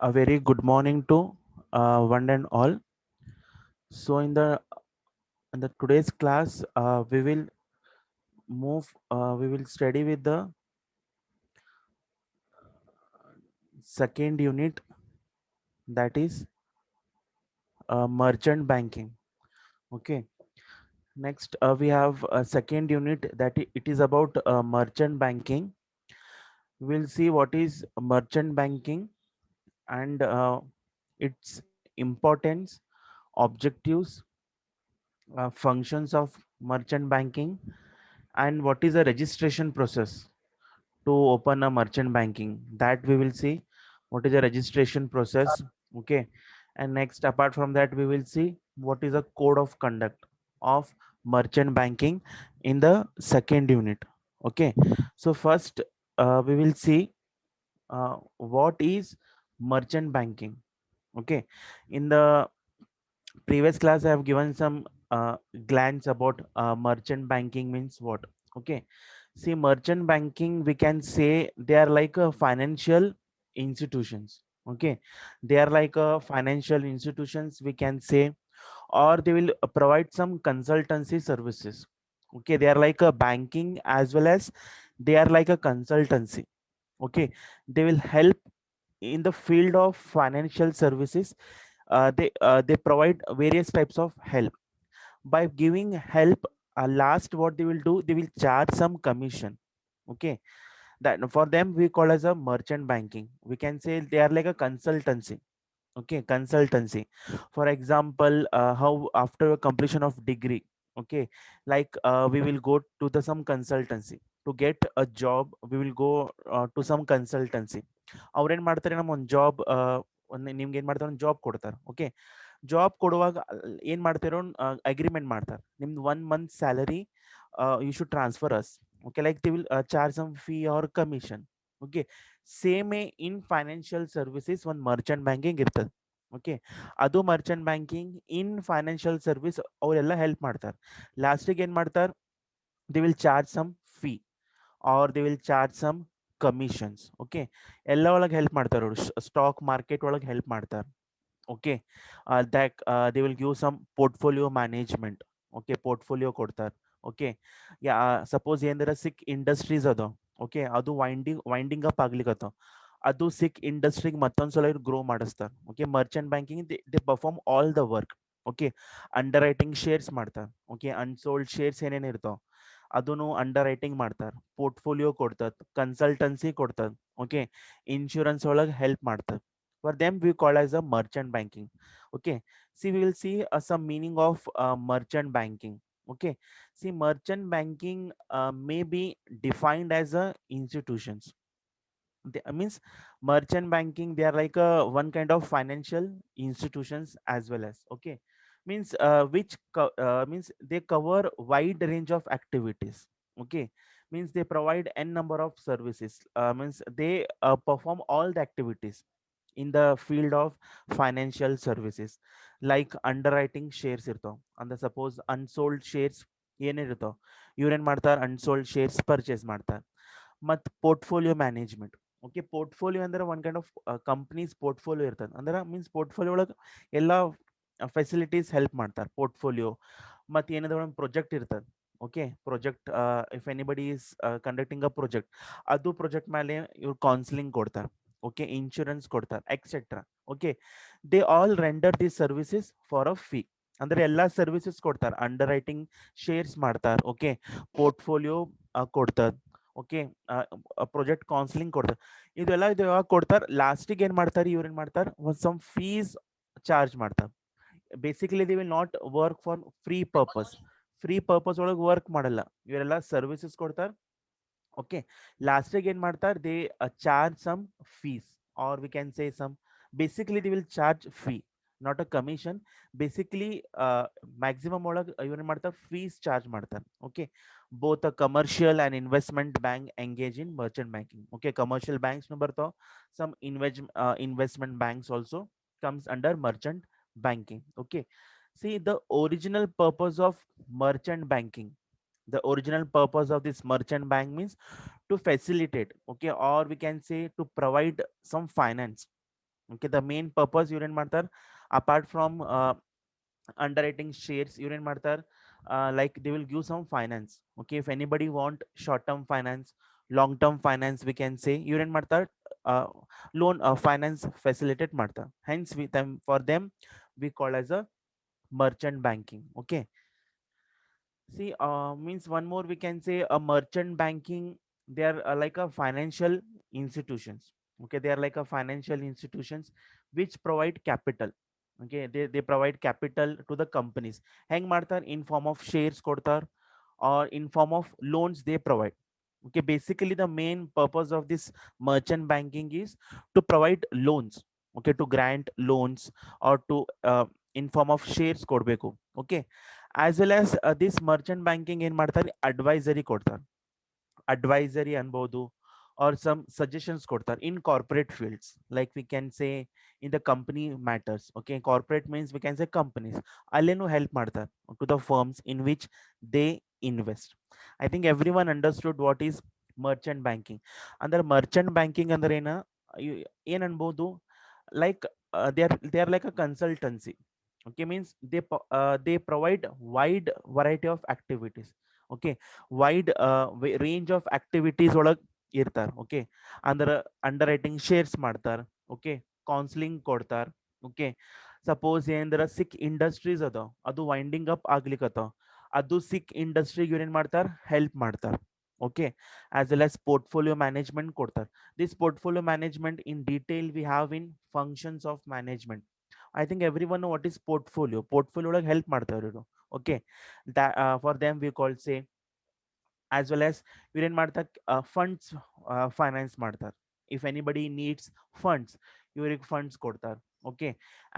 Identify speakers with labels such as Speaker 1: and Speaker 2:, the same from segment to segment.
Speaker 1: A very good morning to one and all. So in the today's class, we will study with the second unit, that is merchant banking. Okay. Next, we have a second unit it is about merchant banking. We'll see what is merchant banking and its importance, objectives, functions of merchant banking, and what is the registration process to open a merchant banking, that we will see what is the registration process. Okay. And next, apart from that, we will see what is the code of conduct of merchant banking in the second unit. Okay. So first, we will see what is merchant banking. Okay. In the previous class, I have given some glance about merchant banking means what. Okay. See, merchant banking, we can say they are like a financial institutions. Okay. They are like a financial institutions, we can say, or they will provide some consultancy services. Okay. They are like a banking as well as they are like a consultancy. Okay. They will help in the field of financial services. They provide various types of help. By giving help, last what they will do, they will charge some commission. Okay. That for them we call as a merchant banking, we can say they are like a consultancy. Okay. Consultancy. For example, how after a completion of degree, okay, like we will go to the some consultancy to get a job. We will go to some consultancy. ಅವ್ರೇನ್ ಮಾಡ್ತಾರೆ, ನಮ್ಮ ಒಂದು job ನಿಮ್ಗೆ ಏನ್ ಮಾಡ್ತಾರೆ, ಒಂದು job ಕೊಡ್ತಾರೆ. Okay. Job ಕೊಡುವಾಗ ಏನ್ ಮಾಡ್ತಿರೋ ಅಗ್ರಿಮೆಂಟ್ ಮಾಡ್ತಾರೆ, ನಿಮ್ದು 1 month salary you should transfer us. Okay. Like they will charge some fee or commission. Okay. Same in financial services ಒಂದು ಮರ್ಚೆಂಟ್ ಬ್ಯಾಂಕಿಂಗ್ ಇರ್ತದೆ. ಓಕೆ. ಅದು merchant banking in financial service ಅವರೆಲ್ಲ help ಮಾಡ್ತಾರೆ. ಲಾಸ್ಟಿಗೆ ಏನ್ ಮಾಡ್ತಾರೆ, they will charge some fee or they will charge some commissions. Okay. ಎಲ್ಲ ಒಳಗೆ ಹೆಲ್ಪ್ ಮಾಡ್ತಾರೆ ಅವರು, ಸ್ಟಾಕ್ ಮಾರ್ಕೆಟ್ ಒಳಗೆ ಹೆಲ್ಪ್ ಮಾಡ್ತಾರೆ. Okay. that they will give some portfolio management. Okay. Portfolio ಕೊಡ್ತಾರೆ. ಓಕೆ. ಯಾ ಸಪೋಸ್ ಏನಾರ ಸಿಕ್ ಇಂಡಸ್ಟ್ರೀಸ್ ಅದ. ಓಕೆ. ಅದು ವೈಂಡಿಂಗ್ ಅಪ್ ಆಗ್ಲಿಕ್ಕತ್ತ, ಅದು ಸಿಕ್ ಇಂಡಸ್ಟ್ರಿಗೆ ಮತ್ತೊಂದ್ಸಲ ಇವ್ರು ಗ್ರೋ ಮಾಡಿಸ್ತಾರೆ. Okay. Merchant banking they perform all the work. Okay. Under writing shares ಮಾಡ್ತಾರೆ. ಓಕೆ. ಅನ್ಸೋಲ್ಡ್ ಶೇರ್ಸ್ ಏನೇನು ಇರ್ತಾವ ಅದನ್ನು ಅಂಡರ್ ರೈಟಿಂಗ್ ಮಾಡ್ತಾರೆ. ಪೋರ್ಟ್ಫೋಲಿಯೋ ಕೊಡ್ತದ, ಕನ್ಸಲ್ಟನ್ಸಿ ಕೊಡ್ತದ. ಓಕೆ. ಇನ್ಶೂರೆನ್ಸ್ ಒಳಗೆ ಹೆಲ್ಪ್ ಮಾಡ್ತದೆ. For them we call as a merchant banking. Okay. See, we will see some meaning of merchant banking. Okay. See, merchant banking may be defined as a institutions. Means merchant banking, they are like a one kind of financial institutions as well as. Okay. Means means they cover wide range of activities. Okay. Means they provide n number of services. Means they perform all the activities in the field of financial services. Like underwriting shares ಇರ್ತಾವ ಅಂದ್ರೆ suppose unsold shares ಏನಿರ್ತಾವ, ಇವ್ರೇನ್ ಮಾಡ್ತಾರೆ, unsold shares purchase ಮಾಡ್ತಾರೆ. ಮತ್ತು portfolio management. Okay. Portfolio ಅಂದ್ರೆ one kind of companies portfolio ಇರ್ತದೆ. ಅಂದ್ರೆ means portfolio ಒಳಗೆ ಎಲ್ಲ ಫೆಸಿಲಿಟೀಸ್ ಹೆಲ್ಪ್ ಮಾಡ್ತಾರೆ ಪೋರ್ಟ್ಫೋಲಿಯೋ. ಮತ್ತು ಏನಾದ್ರು ಒಂದು ಪ್ರಾಜೆಕ್ಟ್ ಇರ್ತದೆ. Okay. Project, if anybody is conducting a project, ಅದು ಪ್ರಾಜೆಕ್ಟ್ ಮೇಲೆ ಇವ್ರು ಕೌನ್ಸಿಲಿಂಗ್ ಕೊಡ್ತಾರೆ. ಓಕೆ. ಇನ್ಶೂರೆನ್ಸ್ ಕೊಡ್ತಾರೆ, etcetera. Okay. They all render these services for a fee. ಅಂದ್ರೆ ಎಲ್ಲಾ ಸರ್ವಿಸಸ್ ಕೊಡ್ತಾರೆ. ಅಂಡರ್ ರೈಟಿಂಗ್ ಶೇರ್ಸ್ ಮಾಡ್ತಾರೆ. ಓಕೆ. ಪೋರ್ಟ್ಫೋಲಿಯೋ ಕೊಡ್ತಾರೆ. ಓಕೆ. ಪ್ರಾಜೆಕ್ಟ್ ಕೌನ್ಸಿಲಿಂಗ್ ಕೊಡ್ತಾರೆ. ಇದು ಯಾವಾಗ ಕೊಡ್ತಾರೆ, ಲಾಸ್ಟಿಗೆ ಏನ್ ಮಾಡ್ತಾರೆ, ಇವ್ರು ಏನ್ ಮಾಡ್ತಾರೆ, ಒಂದು ಸಮ್ ಫೀಸ್ ಚಾರ್ಜ್ ಮಾಡ್ತಾರೆ. Basically they will not work for free purpose. Free purpose ಒಳಗೆ ವರ್ಕ್ ಮಾಡಲ್ಲ, ಇವರೆಲ್ಲ ಸರ್ವಿಸಸ್ ಕೊಡ್ತಾರೆ. ಓಕೆ. ಲಾಸ್ಟಿಗೆ ಏನ್ ಮಾಡ್ತಾರೆ, they charge some fees or we can say some, basically they will charge fee, not a commission. Basically maximum ಒಳಗೆ ಇವ್ರೇನ್ ಮಾಡ್ತಾರೆ, ಫೀಸ್ ಚಾರ್ಜ್ ಮಾಡ್ತಾರೆ. Okay. Both a commercial and investment bank engage in merchant banking. Okay. Commercial banks ಬರ್ತಾವ, some investment banks also comes under merchant banking. Okay. See, the original purpose of merchant banking, the original purpose of this merchant bank means to facilitate, okay, or we can say to provide some finance. Okay, the main purpose ಇವ್ರು ಏನ್ ಮಾಡ್ತಾರೆ, apart from underwriting shares, ಇವ್ರು ಏನ್ ಮಾಡ್ತಾರೆ, like they will give some finance. Okay, if anybody want short term finance, long term finance, we can say ಇವ್ರು ಏನ್ ಮಾಡ್ತಾರೆ, loan finance facilitate ಮಾಡ್ತಾರೆ. Hence we them, for them we call as a merchant banking. Okay, see, means one more we can say a merchant banking. They are like a financial institutions. Okay, they are like a financial institutions which provide capital. Okay, they provide capital to the companies. Hang ಮಾಡ್ತಾರೆ in form of shares ಕೊಡ್ತಾರೆ or in form of loans they provide. Okay, basically the main purpose of this merchant banking is to provide loans. Okay, to grant loans or to in form of shares ಕೊಡ್ಬೇಕು. Okay, as well as this merchant banking ಏನ್ ಮಾಡ್ತಾರೆ, advisory ಕೊಡ್ತಾರೆ. Advisory ಅನ್ಬೋದು or some suggestions ಕೊಡ್ತಾರೆ in corporate fields, like we can say in the company matters. Okay, corporate means we can say companies, ಅಲ್ಲೇನು help ಮಾಡ್ತಾರೆ to the firms in which they invest. I think everyone understood what is merchant banking. ಅಂದ್ರೆ merchant banking ಅಂದ್ರೆ ಏನ್ ಅನ್ಬೋದು, like they are like a consultancy. Okay, means they provide wide variety of activities. Okay, wide range of activities ಒಳಗ್ ಇರ್ತಾರ. Okay, ಅಂದ್ರೆ under shares ಮಾಡ್ತಾರ. Okay, counselling ಕೊಡ್ತಾರ. Okay, suppose ಏನಂದ್ರ ಸಿಕ್ ಇಂಡಸ್ಟ್ರೀಸ್ ಅದಾವ, ಅದು ವೈಂಡಿಂಗ್ ಅಪ್ ಆಗ್ಲಿಕ್ಕತ್ತಾವ, ಅದು ಸಿಕ್ ಇಂಡಸ್ಟ್ರಿಗೆ ಇವ್ರು ಏನ್ ಮಾಡ್ತಾರ, ಹೆಲ್ಪ್ ಮಾಡ್ತಾರ. Okay, as well as portfolio management ಕೊಡ್ತಾರ. This portfolio management in detail we have in functions of management. I think everyone know what is portfolio. Portfolio ಒಳಗೆ ಹೆಲ್ಪ್ ಮಾಡ್ತಾರೆ ಇವರು. Okay, that for them we call say, as well as ಇವ್ರೇನ್ ಮಾಡ್ತಾರೆ, funds finance ಮಾಡ್ತಾರೆ. If anybody needs funds, ಇವ್ರಿಗೆ funds ಕೊಡ್ತಾರೆ. Okay,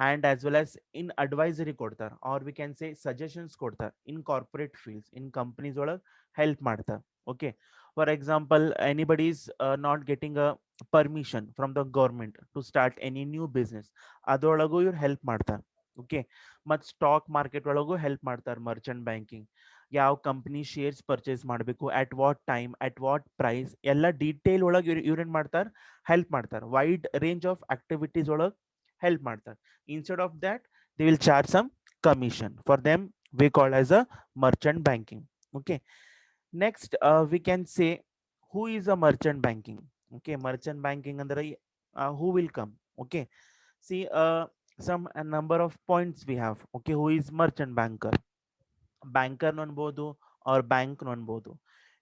Speaker 1: and as well as in advisory ಕೊಡ್ತಾರೆ, or we can say suggestions ಕೊಡ್ತಾರೆ in corporate fields, in companies ಒಳಗೆ help ಮಾಡ್ತಾರೆ. Okay, for example anybody is not getting a permission from the government to start any new business, ಅದರೊಳಗೂ ಇವ್ರು help ಮಾಡ್ತಾರೆ. Okay, ಮತ್ತು stock market ಒಳಗೂ help ಮಾಡ್ತಾರೆ merchant banking. ಯಾವ ಕಂಪ್ನಿ ಶೇರ್ಸ್ ಪರ್ಚೇಸ್ ಮಾಡಬೇಕು, at what time, at what price, ಎಲ್ಲ detail ಒಳಗೆ ಇವ್ರೇನ್ ಮಾಡ್ತಾರೆ, ಹೆಲ್ಪ್ ಮಾಡ್ತಾರೆ. ವೈಡ್ ರೇಂಜ್ ಆಫ್ ಆಕ್ಟಿವಿಟೀಸ್ ಒಳಗೆ ಹೆಲ್ಪ್ ಮಾಡ್ತಾರೆ. Instead of that they will charge some commission. For them we call as a merchant banking. Okay, next we can say who is a merchant banking. Okay, merchant banking ಅಂದ್ರೆ who will come. Okay, see some a number of points we have. Okay, who is merchant banker? Banker ಅನ್ಬೋದು ಅವ್ರ bank ಅನ್ಬೋದು.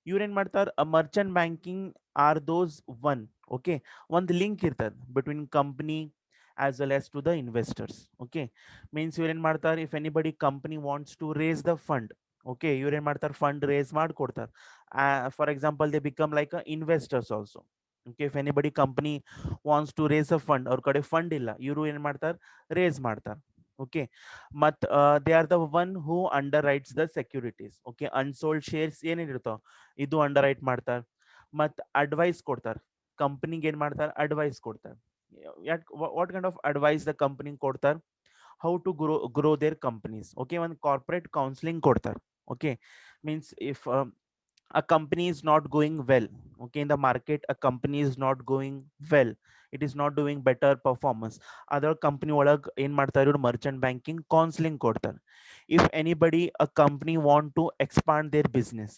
Speaker 1: ಇವ್ರೇನ್ ಮಾಡ್ತಾರ, merchant banking are those one. Okay, ಒಂದು link ಇರ್ತದೆ between company as well as to the investors. Okay, means ಇವ್ರೇನ್ ಮಾಡ್ತಾರೆ, if anybody company wants to raise the fund, okay, ಇವ್ರೇನ್ ಮಾಡ್ತಾರೆ, ಫಂಡ್ ರೇಸ್ ಮಾಡ್ಕೊಡ್ತಾರೆ. For example they become like investors also. Okay, if anybody company wants to raise a fund, ಅವ್ರ ಕಡೆ fund ಇಲ್ಲ, ಇವರು ಏನ್ ಮಾಡ್ತಾರೆ, ರೇಸ್ ಮಾಡ್ತಾರೆ. ಓಕೆ, ಮತ್ they are the one who underwrites the securities. Okay, unsold shares ಏನೇನಿರ್ತಾವ ಇದು ಅಂಡರ್ ರೈಟ್ ಮಾಡ್ತಾರೆ. ಮತ್ ಅಡ್ವೈಸ್ ಕೊಡ್ತಾರೆ ಕಂಪನಿಗೆ, ಏನ್ ಮಾಡ್ತಾರೆ, ಅಡ್ವೈಸ್ ಕೊಡ್ತಾರೆ. What kind of advice the company ಕೊಡ್ತಾರೆ, how to grow their companies. Okay, ಒಂದು ಕಾರ್ಪೊರೇಟ್ ಕೌನ್ಸಿಲಿಂಗ್ ಕೊಡ್ತಾರೆ. Okay, means if a company is not going well, okay, in the market a company is not going well, it is not doing better performance, other company ಒಳಗ್ ಏನ್ ಮಾಡ್ತಾರೆ, ಇವ್ರು merchant banking counselling ಕೊಡ್ತಾರೆ. If anybody a company want to expand their business,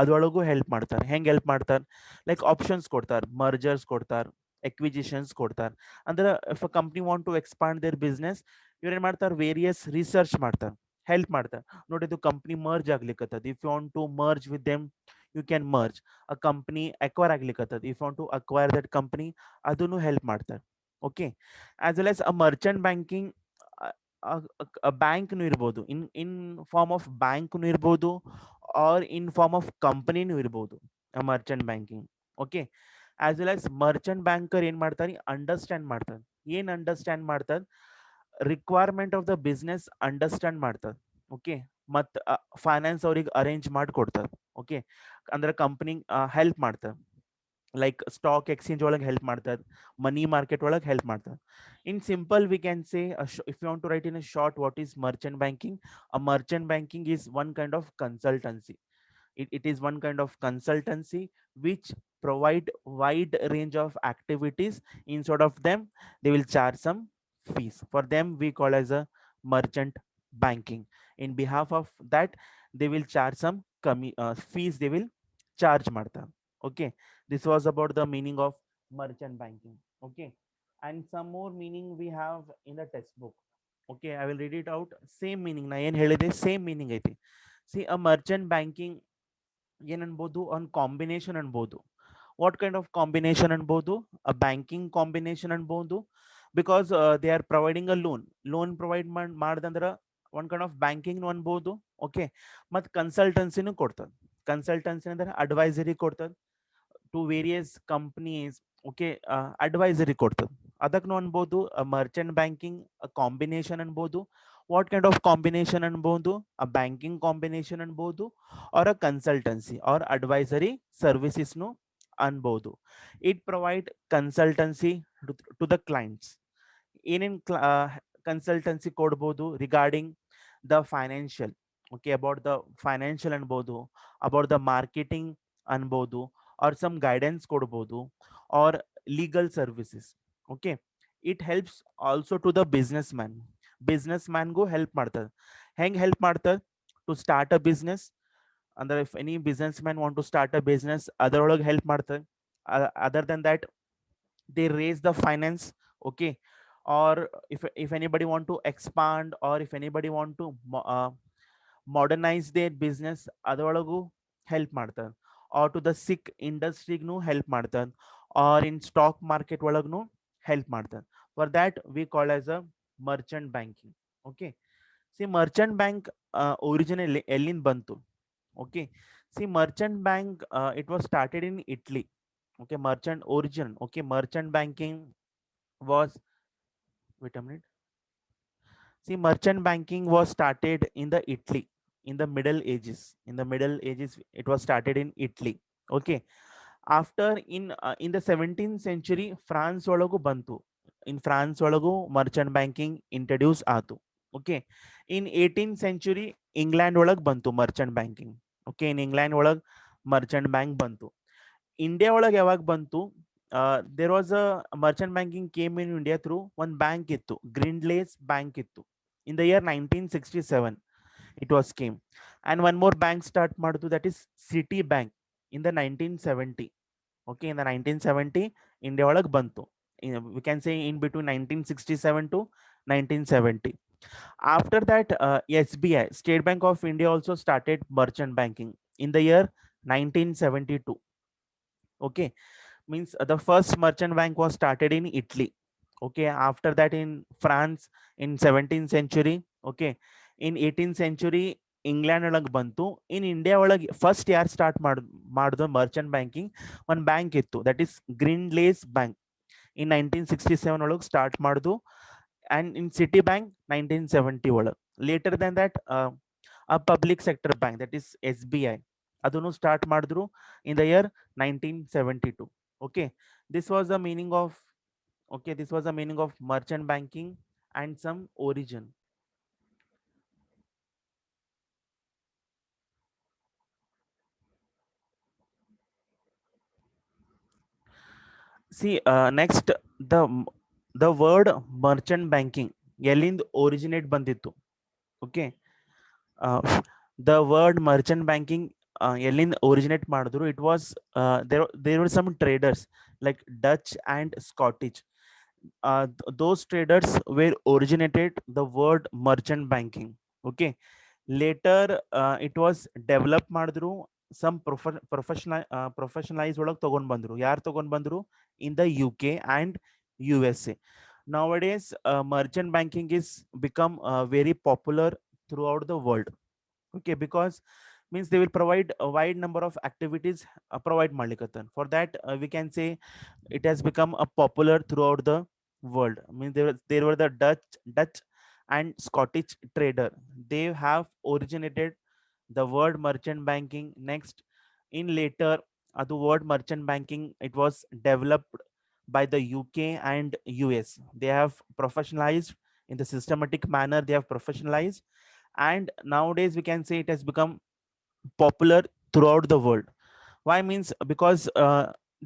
Speaker 1: ಅದ್ರೊಳಗೂ help ಮಾಡ್ತಾರೆ. ಹೆಂಗ್ help ಮಾಡ್ತಾರೆ, like options ಕೊಡ್ತಾರೆ, ಮರ್ಜರ್ಸ್ ಕೊಡ್ತಾರೆ, ಎಕ್ವಿಜಿಷನ್ಸ್ ಕೊಡ್ತಾರೆ. ಅಂದ್ರೆ if a company want to expand their business, ಇವ್ರು ಏನ್ ಮಾಡ್ತಾರೆ, ವೇರಿಯಸ್ ರಿಸರ್ಚ್ ಮಾಡ್ತಾರೆ, ಹೆಲ್ಪ್ ಮಾಡ್ತಾರೆ. ನೋಡಿ, ಇದು ಕಂಪ್ನಿ ಮರ್ಜ್ ಆಗ್ಲಿಕ್ಕತ್ತದ, if you want to merge with them you can merge. A company acquire ಆಗ್ಲಿಕ್ಕತ್ತದ, if you want to acquire that company, ಅದನ್ನು ಹೆಲ್ಪ್ ಮಾಡ್ತಾರೆ. Okay, as well as a merchant banking, ಬ್ಯಾಂಕ್ನು ಇರ್ಬೋದು, in form of ಬ್ಯಾಂಕ್ನು ಇರ್ಬೋದು, or in form of ಕಂಪನಿನೂ ಇರ್ಬೋದು merchant banking. Okay, as well as merchant banker ಏನ್ ಮಾಡ್ತಾರೆ, ಅಂಡರ್ಸ್ಟ್ಯಾಂಡ್ ಮಾಡ್ತಾರೆ. ಏನ್ ಅಂಡರ್ಸ್ಟ್ಯಾಂಡ್ ಮಾಡ್ತಾರೆ, requirement of the business understand ಮಾಡ್ತಾರೆ. ಓಕೆ, ಮತ್ ಫೈನಾನ್ಸ್ ಅವ್ರಿಗೆ ಅರೇಂಜ್ ಮಾಡಿಕೊಡ್ತಾರೆ. ಓಕೆ, ಅಂದ್ರೆ ಕಂಪನಿ ಹೆಲ್ಪ್ ಮಾಡ್ತಾರೆ, ಲೈಕ್ ಸ್ಟಾಕ್ ಎಕ್ಸ್ಚೇಂಜ್ ಒಳಗೆ ಹೆಲ್ಪ್ ಮಾಡ್ತಾರೆ, ಮನಿ ಮಾರ್ಕೆಟ್ ಒಳಗೆ ಹೆಲ್ಪ್ ಮಾಡ್ತಾರೆ. In simple we can say, if you want to write in a short what is merchant banking, a merchant banking is one kind of consultancy. It is one kind of consultancy which provide wide range of activities. Instead of them, they will charge some fees. For them, we call as a merchant banking. In behalf of that, they will charge some fees. They will charge Martha. Okay, this was about the meaning of merchant banking. Okay, and some more meaning we have in the textbook. Okay, I will read it out. Same meaning. Na ಏನ್ ಹೇಳಿದೆ same meaning ಐತಿ. See, a merchant banking ಏನ್ ಅನ್ಬೋದು ಒಂದು combination ಅನ್ಬೋದು. What kind of combination ಅನ್ಬೋದು? A banking combination ಅನ್ಬೋದು. Because they are providing a loan provide ಮಾಡ್ದಂದ್ರ ಒಂದ್ ಕೈಂಡ್ ಆಫ್ ಬ್ಯಾಂಕಿಂಗ್ ಅನ್ಬೋದು. ಓಕೆ, ಮತ್ತು ಕನ್ಸಲ್ಟೆನ್ಸಿನೂ ಕೊಡ್ತದೆ. ಕನ್ಸಲ್ಟೆನ್ಸಿ ಅಂದ್ರೆ ಅಡ್ವೈಸರಿ ಕೊಡ್ತದೆ to various companies. Okay, advisory ಕೊಡ್ತದೆ. ಅದಕ್ಕೂ ಅನ್ಬೋದು ಮರ್ಚೆಂಟ್ ಬ್ಯಾಂಕಿಂಗ್ ಕಾಂಬಿನೇಷನ್ ಅನ್ಬೋದು. ವಾಟ್ ಕೈಂಡ್ ಆಫ್ ಕಾಂಬಿನೇಷನ್ ಅನ್ಬೋದು? ಅ ಬ್ಯಾಂಕಿಂಗ್ ಕಾಂಬಿನೇಷನ್ ಅನ್ಬೋದು, or a consultancy or advisory ಸರ್ವಿಸಸ್ನು ಅನ್ಬೋದು. It provide consultancy to the clients. ಏನೇನ್ ಕನ್ಸಲ್ಟೆನ್ಸಿ ಕೊಡ್ಬೋದು? Regarding the financial. Okay, about the financial ಅನ್ಬೋದು, ಅಬೌಟ್ ದ ಮಾರ್ಕೆಟಿಂಗ್ ಅನ್ಬೋದು, or some guidance ಕೊಡ್ಬೋದು, or legal services. Okay, it helps also to the business ಮ್ಯಾನ್ಗೂ help ಮಾಡ್ತದೆ. ಹೆಂಗ್ help ಮಾಡ್ತದೆ? To start a business ಅಂದ್ರೆ if any business man want to start a business, ಅದರೊಳಗೆ help ಮಾಡ್ತದೆ. Other than that, they raise the finance. Okay, or if anybody want to expand, or if anybody want to modernize their business, ಅದರೊಳಗೂ help ಮಾಡ್ತದೆ. Or to the sick ಇಂಡಸ್ಟ್ರಿಗೂ help ಮಾಡ್ತದೆ, or in stock market ಒಳಗೂ help ಮಾಡ್ತದೆ. For that we call as a merchant banking. Okay, see merchant bank original ಎಲ್ಲಿಂದ ಬಂತು? Okay, see, merchant bank, it was started in Italy. Okay, merchant origin. Okay, merchant banking was, wait a minute. See, merchant banking was started in the Italy in the Middle Ages. In the Middle Ages, it was started in Italy. Okay, after in the 17th century, France ಒಳಗೂ ಬಂತು. In France ಒಳಗೂ merchant banking introduce ಆತು. Okay, in 18th century, England ಒಳಗ್ ಬಂತು merchant banking. Okay, in England ಒಳಗ್ merchant bank ಬಂತು. India ಒಳಗೆ ಯಾವಾಗ ಬಂತು? There was a merchant banking came in India through ಒಂದು ಬ್ಯಾಂಕ್ ಇತ್ತು, ಗ್ರಿಂಡ್ಲೇಸ್ ಬ್ಯಾಂಕ್ ಇತ್ತು. In the year 1967 it was came, and one more bank start ಮಾಡಿತು, that is City Bank, in the 1970. Okay, in the 1970 India ಒಳಗೆ ಬಂತು. We can say in between 1967 to 1970. After that, SBI, State Bank of India, also started merchant banking in the year 1972. Okay, means the first merchant bank was started in Italy. Okay, after that in France in 17th century. Okay, in 18th century England ಒಳಗೆ ಬಂತು. In India ಒಳಗೆ first ಯಾರು start ಮಾಡಿದ್ರು Merchant banking? ಒಂದು bank ಇತ್ತು, that is ಗ್ರೀನ್ಲೇಸ್ bank. ಇನ್ 1967 ಒಳಗೆ start ಮಾಡಿದ್ರು. and in Citibank 1970 ಒಳಗೆ. Later than that, a public sector bank, that is SBI, ಅದನ್ನು ಸ್ಟಾರ್ಟ್ ಮಾಡಿದ್ರು in the year 1972. Okay, this was the meaning of, okay, this was the meaning of merchant banking and some origin. See, next, the the word merchant banking ಎಲ್ಲಿಂದ originate ಬಂದಿತ್ತು? Okay, the word merchant banking ಎಲ್ಲಿಂದ originate ಮಾಡಿದ್ರು? It was, there were some traders like Dutch and Scottish. Those traders were originated the word merchant banking. Okay, later it was developed ಮಾಡಿದ್ರು. some professionalize ಒಳಗೆ ತಗೊಂಡ್ ಬಂದ್ರು. ಯಾರು ತಗೊಂಡ್ ಬಂದ್ರು? in the UK and USA. Nowadays, merchant banking is become very popular throughout the world. Okay, because means they will provide a wide number of activities, provide malikatan. For that, we can say it has become a popular throughout the world. I mean, there were the Dutch and Scottish trader. They have originated the word merchant banking. Next, in later, the word merchant banking, it was developed by the UK and US. They have professionalized in the systematic manner. They have professionalized, and nowadays we can say it has become popular throughout the world. Why means because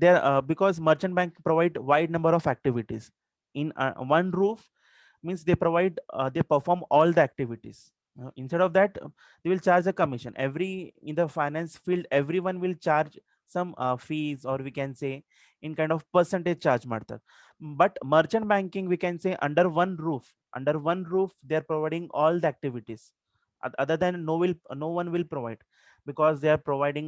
Speaker 1: there because merchant bank provide wide number of activities in one roof, means they provide they perform all the activities. Instead of that, they will charge a commission. Every in the finance field, everyone will charge some fees, or we can say in kind of percentage charge matter. But merchant banking, we can say under one roof they are providing all the activities. Other than no one will provide, because they are providing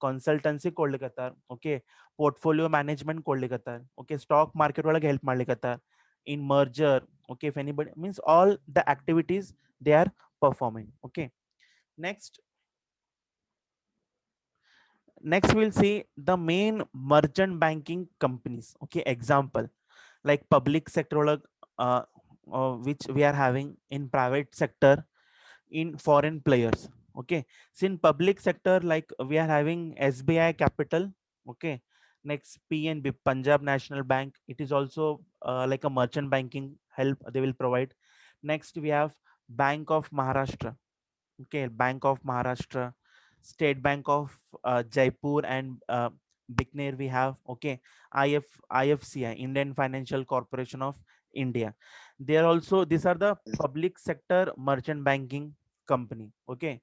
Speaker 1: consultancy ಕೊಡ್ಲಿಕತ್ತಾರ, okay, portfolio management ಕೊಡ್ಲಿಕತ್ತಾರ, okay, stock market ಒಳಗೆ help ಮಾಡ್ಲಿಕತ್ತಾರ, in merger, okay, if anybody means all the activities they are performing. Okay, next next we'll see the main merchant banking companies. Okay, example like public sector which we are having in private sector, in foreign players. Okay, so in public sector, like we are having SBI Capital. Okay, next PNB, Punjab National Bank, it is also like a merchant banking help they will provide. Next we have Bank of Maharashtra. Okay, Bank of Maharashtra, State Bank of Jaipur and Bikaner we have. Okay, IFCI, Indian Financial Corporation of India. They are also, these are the public sector merchant banking company. Okay,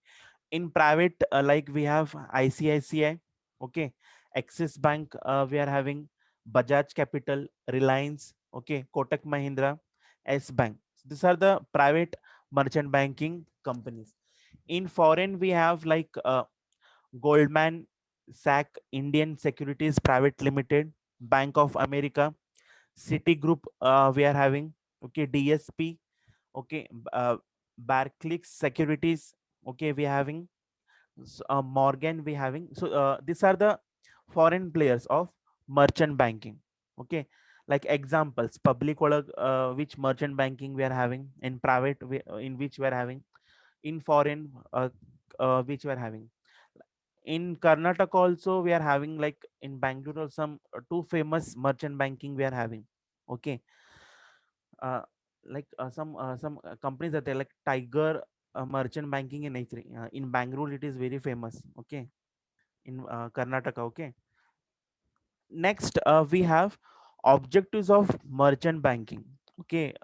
Speaker 1: in private, like we have ICICI. Okay, Axis Bank, we are having Bajaj Capital, Reliance. Okay, Kotak Mahindra, S Bank. These are the private merchant banking companies. In foreign, we have like Goldman Sachs, Indian Securities Private Limited, Bank of America, Citigroup, we are having. Okay, DSP. Okay, Barclays Securities. Okay, we are having Morgan. We having. So these are the foreign players of merchant banking. Okay, like examples, public which merchant banking we are having, in private in which we are having, in foreign which we are having. In Karnataka also we are having, like in Bangalore, some two famous merchant banking we are having. Okay, uh, like some companies that are like Tiger merchant banking in H3. In Bangalore it is very famous. Okay, in Karnataka. Okay, next we have objectives of merchant banking. Okay,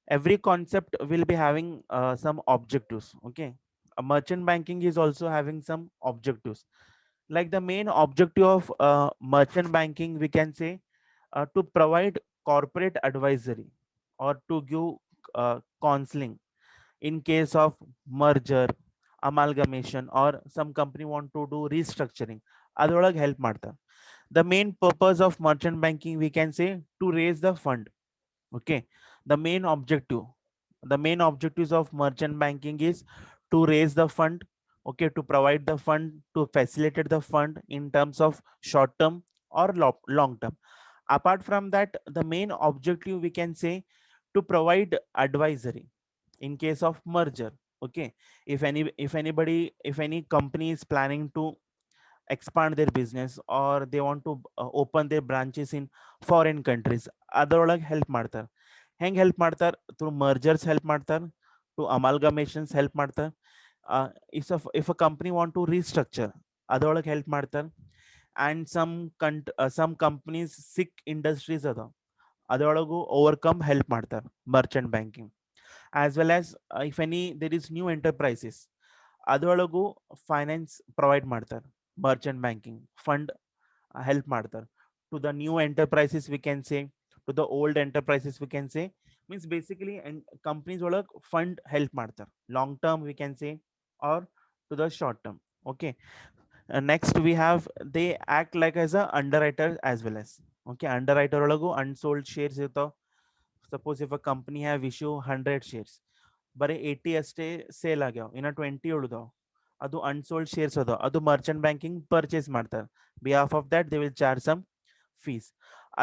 Speaker 1: every concept will be having some objectives. Okay, a merchant banking is also having some objectives. Like the main objective of merchant banking, we can say to provide corporate advisory, or to give counseling in case of merger, amalgamation, or some company want to do restructuring. ಅದರೊಳಗೆ help ಮಾಡ್ತಾರೆ. The main purpose of merchant banking, we can say, to raise the fund. Okay, the main objective, the main objectives of merchant banking is to raise the fund. Okay, to provide the fund, to facilitate the fund in terms of short term or long term. Apart from that, the main objective, we can say, to provide advisory in case of merger. Okay, if any company is planning to expand their business, or they want to open their branches in foreign countries, ಅದರೊಳಗೆ help ಮಾಡ್ತಾರೆ. ಹೆಂಗ್ help ಮಾಡ್ತಾರೆ? Through mergers help ಮಾಡ್ತಾರೆ, to amalgamations help ಮಾಡ್ತಾರೆ. If a company want to restructure, ಅದರೊಳಗೆ help ಮಾಡ್ತಾರೆ. And some companies sick industries ಅದಾವ, ಅದರೊಳಗು ಓವರ್ಕಮ್ ಹೆಲ್ಪ್ ಮಾಡ್ತಾರೆ merchant banking. As well as if any there is new enterprises, ಅದರೊಳಗು finance provide ಮಾಡ್ತಾರೆ. Merchant banking fund help ಮಾಡ್ತಾರೆ to the new enterprises, we can say, to the old enterprises, we can say. Means basically companies ಒಳಗೆ fund help ಮಾಡ್ತಾರೆ, long term we can say, or to the short term. Okay, next we have, they act like as a underwriter as well as. Okay, underwriter ಒಳಗು unsold shares ಇರ್ತಾವ. Suppose if a company have issue 100 shares, ಬರೀ 80 ಅಷ್ಟೇ sale ಆಗ್ಯಾವ, ಇನ್ನ 20 ಉಳಿದಾವ, ಅದು unsold shares ಅದಾವ, ಅದು merchant banking purchase ಮಾಡ್ತಾರೆ. Behalf of that they will charge some fees.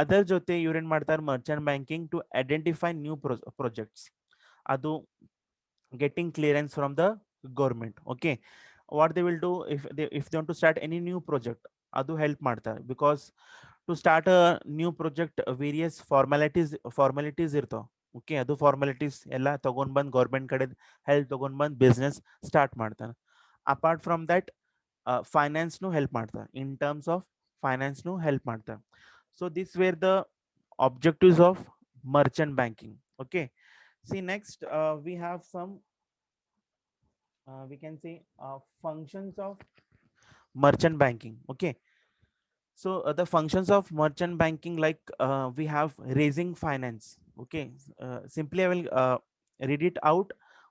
Speaker 1: ಅದರ ಜೊತೆ ಇವ್ರೇನ್ ಮಾಡ್ತಾರೆ, merchant banking to identify new projects, ಅದು getting clearance from the government. Okay, what they will do, if they want to start any new project, adu help ಮಾಡ್ತಾರೆ. Because to start a new project, various formalities ಇರ್ತಾವ. Okay, ಅದು formalities ಎಲ್ಲ ತಗೊಂಡ್ ಬಂದ್ government ಕಡೆ help ತಗೊಂಡ್ ಬಂದ್ business start ಮಾಡ್ತಾನೆ. ಅಪಾರ್ಟ್ ಫ್ರಮ್ ದಟ್, ಫೈನಾನ್ಸ್ ನು ಹೆಲ್ಪ್ ಮಾಡ್ತಾರೆ, ಇನ್ ಟರ್ಮ್ಸ್ ಆಫ್ ಫೈನಾನ್ಸ್ ನು ಹೆಲ್ಪ್ ಮಾಡ್ತಾರೆ. So this wear the objectives of merchant banking. Okay, see next we have some we can say functions of merchant banking. Okay, so the functions of merchant banking, like we have raising finance. Okay, simply I will read it out.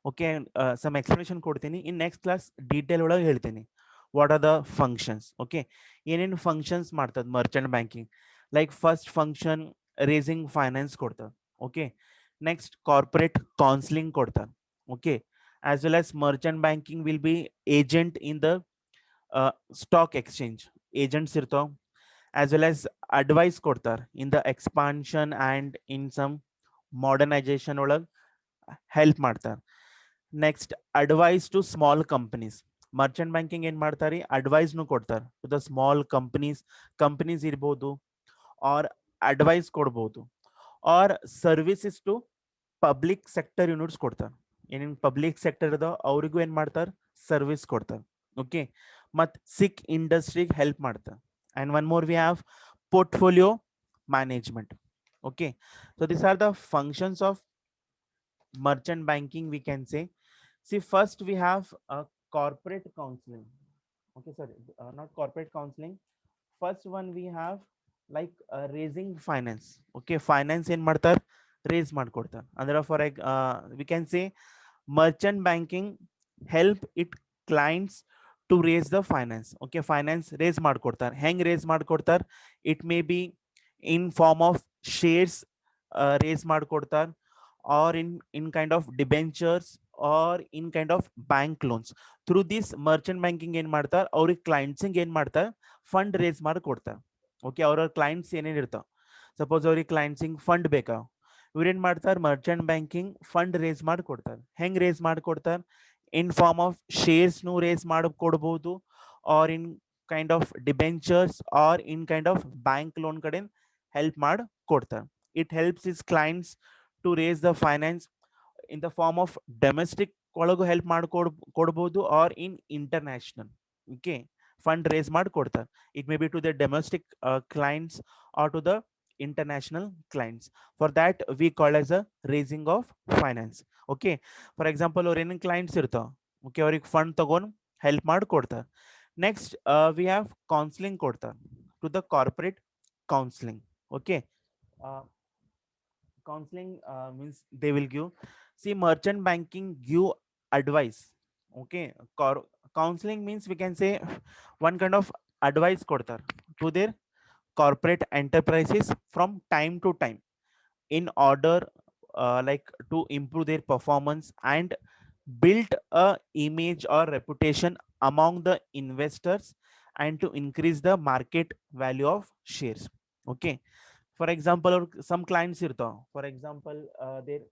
Speaker 1: Okay, and some explanation ಕೊಡ್ತೀನಿ. In next class detail ಒಳಗೆ ಹೇಳ್ತೀನಿ what are the functions. Okay, ಏನೇನು functions ಮಾಡ್ತದ merchant banking. Like first function raising finance ಕೊಡ್ತದ. Okay, next corporate counseling ಕೊಡ್ತದ. Okay, as well as merchant banking will be agent in the stock exchange. Agents ಇರ್ತಾವ, as well as advice ಕೊಡ್ತಾರ in the expansion and in some modernization ಒಳಗೆ help ಮಾಡ್ತಾರ. Next advice to small companies. Merchant banking ಏನ್ ಮಾಡ್ತಾರೆ, advice ನು ಕೊಡ್ತಾರೆ to the small companies ಇರ್ಬೋದು, or advice ಕೊಡ್ಬೋದು, or services to public sector units ಕೊಡ್ತಾರೆ. ಏನೇನು ಪಬ್ಲಿಕ್ ಸೆಕ್ಟರ್ ಅದ ಅವ್ರಿಗೂ ಏನ್ ಮಾಡ್ತಾರೆ, ಸರ್ವಿಸ್ ಕೊಡ್ತಾರೆ. ಓಕೆ, ಮತ್ ಸಿಕ್ ಇಂಡಸ್ಟ್ರಿಗೆ ಹೆಲ್ಪ್ ಮಾಡ್ತಾರೆ. And one more we have portfolio management. Okay, so these are the functions of merchant banking, we can say. See, first we have corporate counseling. Okay, sorry, not corporate counseling. First one we have like raising finance. Okay, finance ಏನ್ ಮಾಡ್ತಾರ, raise ಮಾಡ್ಕೊಡ್ತಾರ. ಅಂದ್ರೆ for we can say merchant banking help it clients to raise the finance. Okay, finance raise ಮಾಡ್ಕೊಡ್ತಾರ. ಹೆಂಗ್ raise ಮಾಡ್ಕೊಡ್ತಾರ, it may be in form of shares raise ಮಾಡ್ಕೊಡ್ತಾರ, or in kind of debentures, or in kind of bank loans. Through this merchant banking ಏನ್ ಮಾಡ್ತಾರ, ಅವ್ರಿಗೆ clients ಏನ್ ಮಾಡ್ತಾರ, fund raise ಮಾಡಿ ಕೊಡ್ತಾರ. Okay, ಅವ್ರ clients ಏನೇನ್ ಇರ್ತಾವ, ಸಪೋಸ್ ಅವ್ರಿಗೆ ಕ್ಲೈಂಟ್ಸಿಂಗ್ ಫಂಡ್ ಬೇಕಾ, ಇವ್ರೇನ್ ಮಾಡ್ತಾರ, ಮರ್ಚೆಂಟ್ ಬ್ಯಾಂಕಿಂಗ್ ಫಂಡ್ ರೇಸ್ ಮಾಡಿ ಕೊಡ್ತಾರ. ಹೆಂಗ್ ರೇಸ್ ಮಾಡಿ ಕೊಡ್ತಾರ, ಇನ್ ಫಾರ್ಮ್ ಆಫ್ ಶೇರ್ಸ್ ನು ರೇಸ್ ಮಾಡಿ ಕೊಡ್ಬೋದು, or in kind of debentures, or in kind of bank loan ಕಡೆ ಹೆಲ್ಪ್ ಮಾಡಿ ಕೊಡ್ತಾರ. It helps is clients to raise the finance in the form of domestic ಒಳಗೂ help ಕೊಡ್ಬೋದು, or in international. Okay, fund raise ಮಾಡಿ ಕೊಡ್ತಾರೆ. It may be to the domestic clients or to the international clients. For that we call as a raising of finance. Okay, for example ಅವ್ರ ಏನೇನ್ clients ಇರ್ತಾವ, okay, ಅವ್ರಿಗೆ fund ತಗೊಂಡ್ help ಮಾಡಿ ಕೊಡ್ತಾರೆ. Next we have counselling ಕೊಡ್ತಾರೆ to the corporate counselling. Okay, counseling means they will give, see merchant banking give advice. Okay, counseling means we can say one kind of advice ಕೊಡ್ತಾರ to their corporate enterprises from time to time, in order like to improve their performance and build a image or reputation among the investors, and to increase the market value of shares. Okay, for example some clients ಇರ್ತಾವ, for example their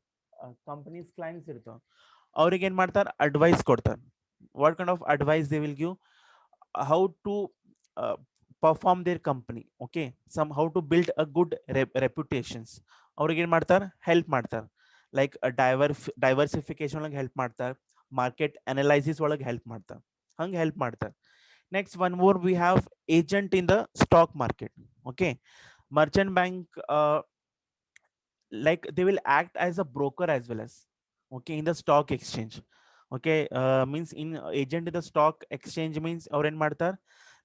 Speaker 1: companies clients ಇರ್ತಾವ, ಅವ್ರಿಗೆ ಏನ್ ಮಾಡ್ತಾರೆ, advice ಕೊಡ್ತಾರೆ. what kind of advice they will give, how to uh, perform their company. Okay, some how to build a good reputations. ಅವ್ರಿಗೆ ಏನ್ ಮಾಡ್ತಾರೆ, help ಮಾಡ್ತಾರೆ. ಲೈಕ್ ಡೈವರ್ಸಿಫಿಕೇಶನ್ ಒಳಗೆ ಹೆಲ್ಪ್ ಮಾಡ್ತಾರೆ, ಮಾರ್ಕೆಟ್ ಅನಲೈಸಿಸ್ ಒಳಗೆ ಹೆಲ್ಪ್ ಮಾಡ್ತಾರೆ, ಹಂಗೆ ಹೆಲ್ಪ್ ಮಾಡ್ತಾರೆ. Next one more we have agent in the stock market. Okay, merchant bank like they will act as a broker as well as, okay, in the stock exchange. Okay, means in agent in the stock exchange means ಅವ್ರ ಏನ್ ಮಾಡ್ತಾರ,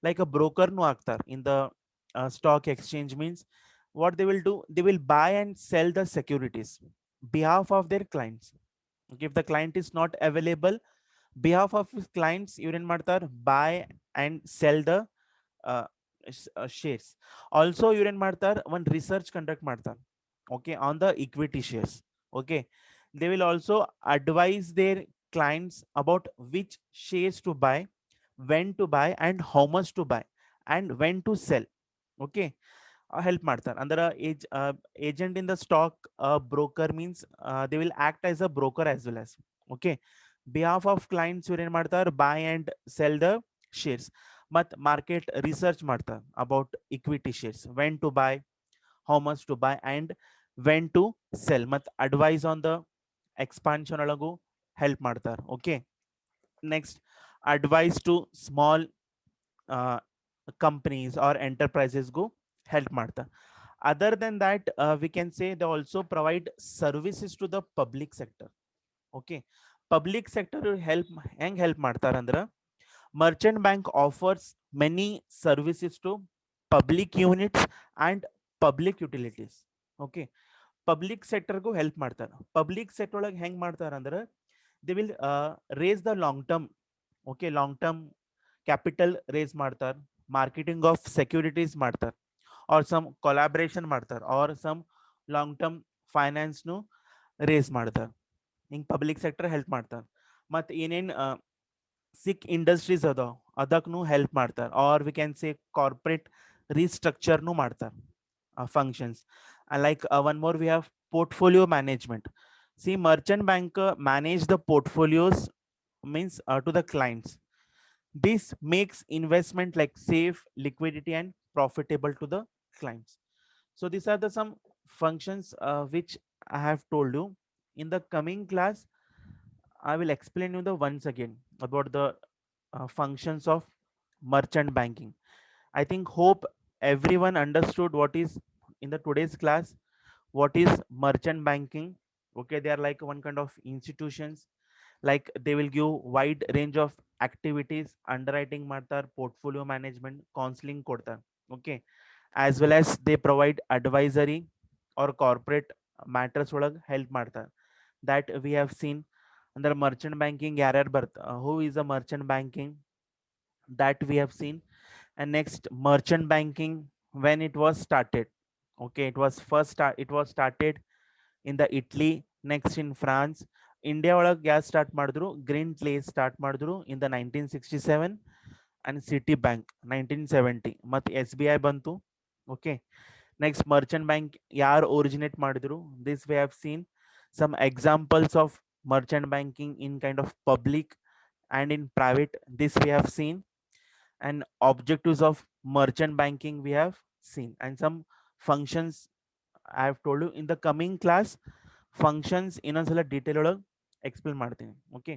Speaker 1: like a broker nu ಆಗ್ತಾರ in the stock exchange. Means what they will do, they will buy and sell the securities behalf of their clients. Okay, if the client is not available, behalf of his clients ಇವ್ರು ಏನ್ ಮಾಡ್ತಾರ, buy and sell the shares. Also ಇವ್ರು ಏನ್ ಮಾಡ್ತಾರ, one research conduct ಮಾಡ್ತಾರ, okay, on the equity shares. Okay, they will also advise their clients about which shares to buy, when to buy, and how much to buy, and when to sell. Okay, help ಮಾಡ್ತಾರೆ. ಅಂದ್ರೆ agent in the stock broker means they will act as a broker as well as. Okay, behalf of clients ಇವ್ರು ಏನ್ ಮಾಡ್ತಾರೆ, buy and sell the shares. ಮತ್ market research ಮಾಡ್ತಾರೆ about equity shares, when to buy, how much to buy, and when to sell. ಮತ್ advise on the expansion ಒಳಗೂ help ಮಾಡ್ತಾರೆ. Okay, next advice to small companies or ಎಂಟರ್ಪ್ರೈಸಸ್ಗೂ help ಮಾಡ್ತಾರೆ. Other than that we can say they also provide services to the public sector. Okay, public sector help ಹೆಂಗ್ help ಮಾಡ್ತಾರಂದ್ರೆ merchant bank offers many services to public units and public utilities. Okay, public sector go help ಮಾಡ್ತಾರೆ. Public sector ಒಳಗೆ ಹೆಂಗ್ ಮಾಡ್ತಾರಂದ್ರೆ they will raise the long term. Okay, long term capital raise ಮಾಡ್ತಾರೆ, marketing of securities ಮಾಡ್ತಾರೆ, or some collaboration ಮಾಡ್ತಾರೆ, or some long term ಫೈನಾನ್ಸ್ನು raise ಮಾಡ್ತಾರೆ. ಹಿಂಗೆ ಪಬ್ಲಿಕ್ ಸೆಕ್ಟರ್ ಹೆಲ್ಪ್ ಮಾಡ್ತಾರೆ. ಮತ್ತು ಏನೇನು ಸಿಕ್ ಇಂಡಸ್ಟ್ರೀಸ್ ಅದಾವ ಅದಕ್ಕೂ ಹೆಲ್ಪ್ ಮಾಡ್ತಾರೆ, or we can say corporate ರೀಸ್ಟ್ರಕ್ಚರ್ನು ಮಾಡ್ತಾರೆ functions. Like one more we have portfolio management. See, merchant bank manage the portfolios, means to the clients. This makes investment like safe, liquidity and profitable to the clients. So these are the some functions which I have told you. In the coming class I will explain you the once again about the functions of merchant banking. I think hope everyone understood what is in the today's class, what is merchant banking. Okay, they are like one kind of institutions, like they will give wide range of activities, underwriting ಮಾಡ್ತಾರೆ, portfolio management, counseling ಕೊಡ್ತಾರೆ. Okay, as well as they provide advisory or corporate matters ಒಳಗೆ help ಮಾಡ್ತಾರೆ. That we have seen under merchant banking ಯಾರ್ಯಾರು ಬರ್ತಾರೆ, who is a merchant banking, that we have seen. And next, merchant banking, when it was started. Okay, it was started in the Italy, next in France. India ಒಳಗೆ gas start ಮಾಡಿದ್ರು, green place start ಮಾಡಿದ್ರು in the 1967, and city bank 1970, ಮತ್ತು SBI ಬಂತು. Okay, next Merchant bank ಯಾರು originate ಮಾಡಿದ್ರು, this we have seen some examples of merchant banking in kind of public and in private, this we have seen. And objectives of merchant banking we have seen, and some functions I have told you. In the coming class functions ಇನ್ನೊಂದ್ಸಲ detail ಒಳಗೆ explain ಮಾಡ್ತೀನಿ. Okay,